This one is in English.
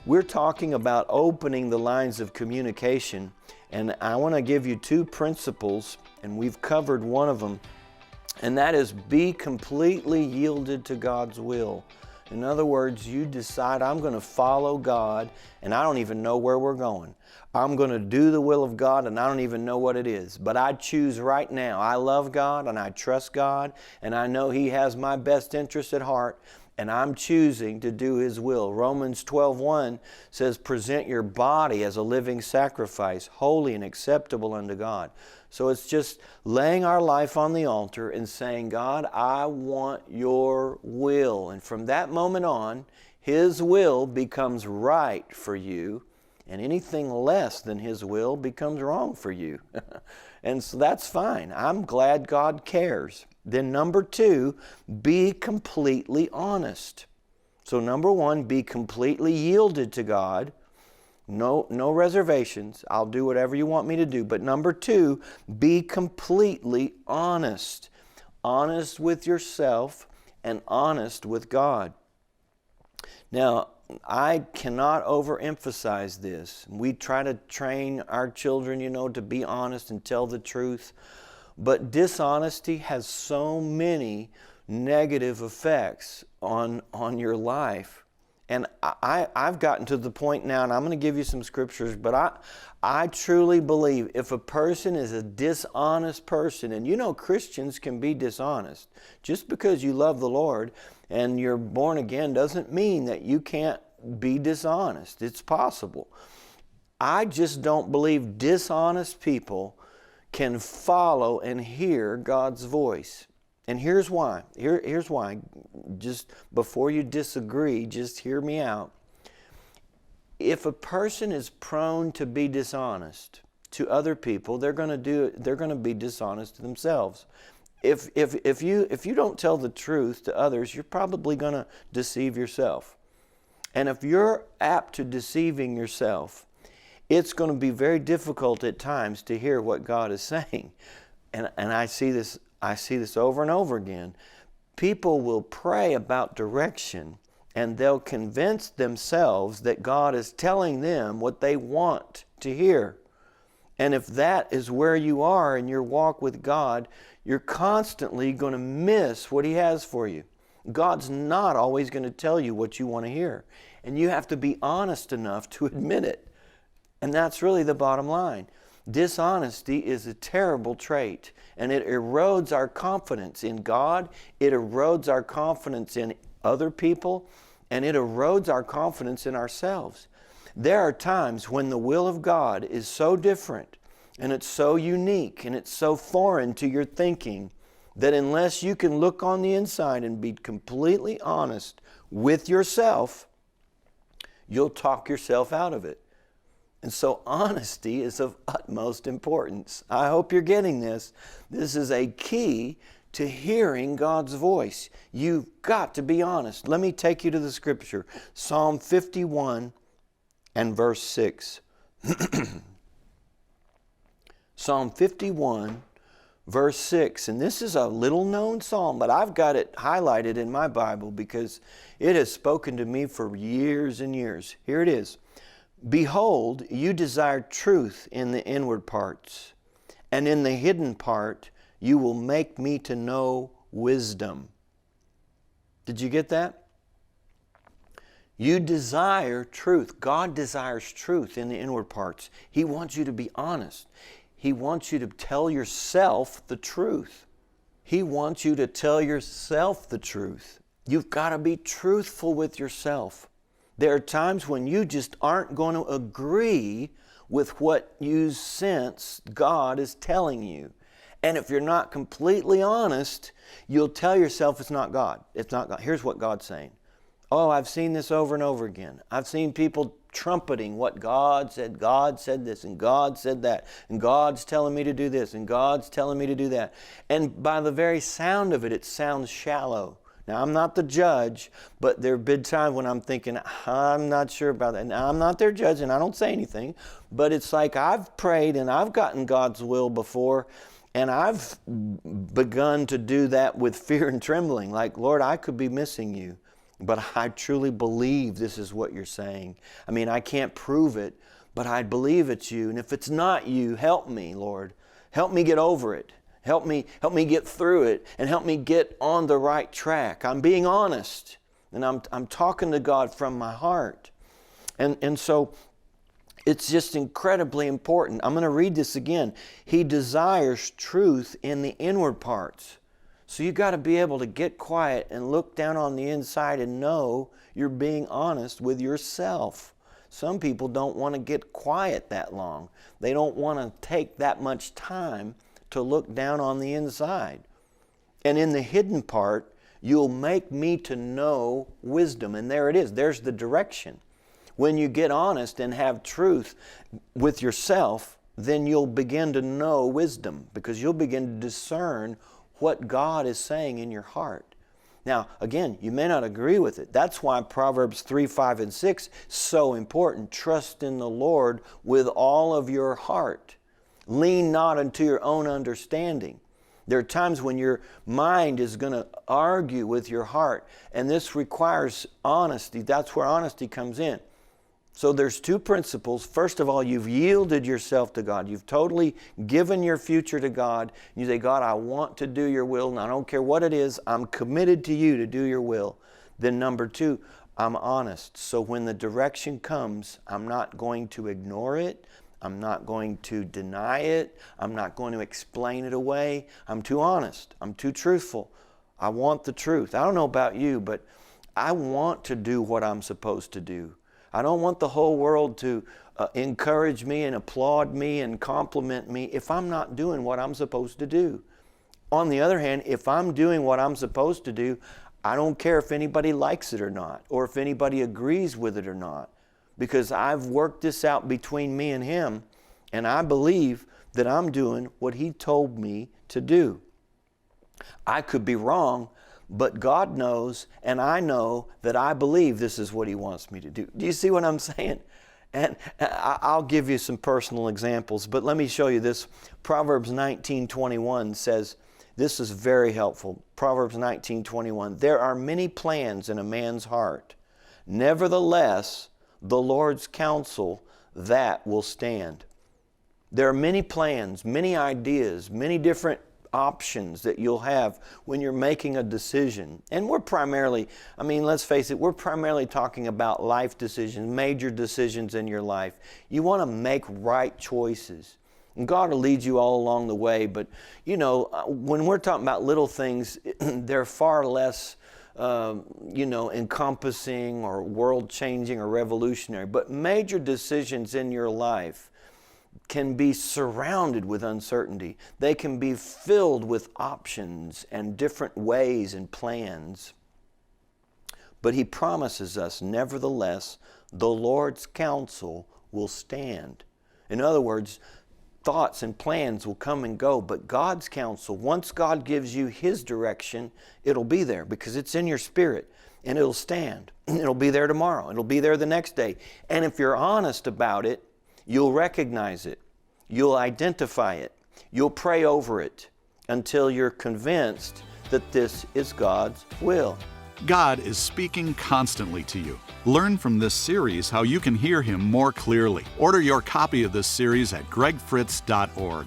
We're talking about opening the lines of communication, and I want to give you two principles, and we've covered one of them, and that is be completely yielded to God's will. In other words, you decide, I'm going to follow God, and I don't even know where we're going. I'm going to do the will of God, and I don't even know what it is. But I choose right now. I love God, and I trust God, and I know He has my best interest at heart, and I'm choosing to do His will. Romans 12:1 says, present your body as a living sacrifice, holy and acceptable unto God. So it's just laying our life on the altar and saying, God, I want your will. And from that moment on, His will becomes right for you, and anything less than His will becomes wrong for you. And so that's fine. I'm glad God cares. Then number two, be completely honest. So number one, be completely yielded to God. No reservations. I'll do whatever you want me to do. But number two, be completely honest. Honest with yourself and honest with God. Now, I cannot overemphasize this. We try to train our children, to be honest and tell the truth. But dishonesty has so many negative effects on your life. And I've gotten to the point now, and I'm going to give you some scriptures, but I truly believe if a person is a dishonest person, and Christians can be dishonest. Just because you love the Lord and you're born again doesn't mean that you can't be dishonest. It's possible. I just don't believe dishonest people can follow and hear God's voice. And here's why. Here's why. Just before you disagree, just hear me out. If a person is prone to be dishonest to other people, they're going to be dishonest to themselves. If you don't tell the truth to others, you're probably going to deceive yourself. And if you're apt to deceiving yourself, it's going to be very difficult at times to hear what God is saying. And I see this over and over again. People will pray about direction, and they'll convince themselves that God is telling them what they want to hear. And if that is where you are in your walk with God, you're constantly going to miss what He has for you. God's not always going to tell you what you want to hear. And you have to be honest enough to admit it. And that's really the bottom line. Dishonesty is a terrible trait, and it erodes our confidence in God, it erodes our confidence in other people, and it erodes our confidence in ourselves. There are times when the will of God is so different, and it's so unique, and it's so foreign to your thinking, that unless you can look on the inside and be completely honest with yourself, you'll talk yourself out of it. And so honesty is of utmost importance. I hope you're getting this. This is a key to hearing God's voice. You've got to be honest. Let me take you to the scripture. Psalm 51 and verse 6. Psalm 51 verse 6. And this is a little known psalm, but I've got it highlighted in my Bible because it has spoken to me for years and years. Here it is. Behold, you desire truth in the inward parts, and in the hidden part you will make me to know wisdom. Did you get that? You desire truth. God desires truth in the inward parts. He wants you to be honest. He wants you to tell yourself the truth. He wants you to tell yourself the truth. You've got to be truthful with yourself. There are times when you just aren't going to agree with what you sense God is telling you. And if you're not completely honest, you'll tell yourself it's not God. It's not God. Here's what God's saying. Oh, I've seen this over and over again. I've seen people trumpeting what God said. God said this, and God said that, and God's telling me to do this, and God's telling me to do that. And by the very sound of it, it sounds shallow. Now, I'm not the judge, but there have been times when I'm thinking, I'm not sure about that. Now, I'm not their judge, and I don't say anything, but it's like I've prayed and I've gotten God's will before, and I've begun to do that with fear and trembling, like, Lord, I could be missing you. but I truly believe this is what you're saying. I mean, I can't prove it, but I believe it's you. And if it's not you, help me, Lord. Help me get over it. Help me get through it, and help me get on the right track. I'm being honest, and I'm talking to God from my heart. And so it's just incredibly important. I'm going to read this again. He desires truth in the inward parts. So you got to be able to get quiet and look down on the inside and know you're being honest with yourself. Some people don't want to get quiet that long. They don't want to take that much time to look down on the inside. And in the hidden part, you'll make me to know wisdom. And there it is. There's the direction. When you get honest and have truth with yourself, then you'll begin to know wisdom, because you'll begin to discern what God is saying in your heart. Now, again, you may not agree with it. That's why Proverbs 3, 5, and 6 is so important. Trust in the Lord with all of your heart. Lean not unto your own understanding. There are times when your mind is going to argue with your heart, and this requires honesty. That's where honesty comes in. So there's two principles. First of all, you've yielded yourself to God. You've totally given your future to God. You say, God, I want to do your will, and I don't care what it is. I'm committed to you to do your will. Then number two, I'm honest. So when the direction comes, I'm not going to ignore it. I'm not going to deny it. I'm not going to explain it away. I'm too honest. I'm too truthful. I want the truth. I don't know about you, but I want to do what I'm supposed to do. I don't want the whole world to encourage me and applaud me and compliment me if I'm not doing what I'm supposed to do. On the other hand, if I'm doing what I'm supposed to do, I don't care if anybody likes it or not, or if anybody agrees with it or not, because I've worked this out between me and Him, and I believe that I'm doing what He told me to do. I could be wrong, but God knows, and I know that I believe this is what He wants me to do. Do you see what I'm saying? And I'll give you some personal examples, but let me show you this. Proverbs 19:21 says, this is very helpful. Proverbs 19:21, there are many plans in a man's heart. Nevertheless, the Lord's counsel, that will stand. There are many plans, many ideas, many different options that you'll have when you're making a decision. And we're primarily, let's face it, we're primarily talking about life decisions, major decisions in your life. You want to make right choices. And God will lead you all along the way. But, when we're talking about little things, they're far less encompassing or world-changing or revolutionary. But major decisions in your life can be surrounded with uncertainty. They can be filled with options and different ways and plans. But He promises us, nevertheless, the Lord's counsel will stand. In other words, thoughts and plans will come and go, but God's counsel, once God gives you His direction, it'll be there because it's in your spirit, and it'll stand. It'll be there tomorrow. It'll be there the next day. And if you're honest about it, you'll recognize it. You'll identify it. You'll pray over it until you're convinced that this is God's will. God is speaking constantly to you. Learn from this series how you can hear Him more clearly. Order your copy of this series at gregfritz.org.